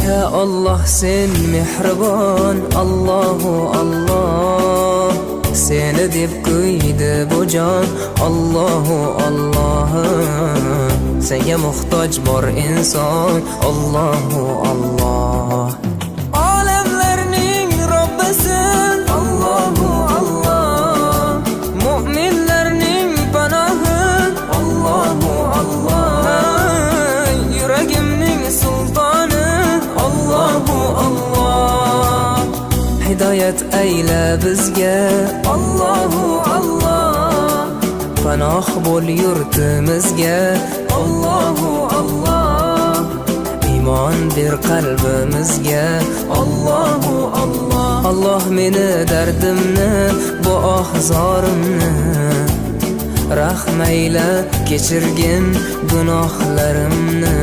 Ya Allah sen mehribon, Allahu Allah. Seni deb kuydi bu jon, Allahu Allah. Senga muhtoj bor inson, Allahu Allah. Olamlarning Robbisin, Allahu Allah. Mu'minlarning panohi, Allahu Allah. Yuragimning sultoni, Allahu Allah. Hidayat ayla bizga, Allahu Allah. Panoh bo'l yurtimizga, Allahu Allah. Iymon ber qalbimizga, Allahu Allah. Allah meni dardimni, bu ohzorimni rahmayla kechirgin gunohlarimni.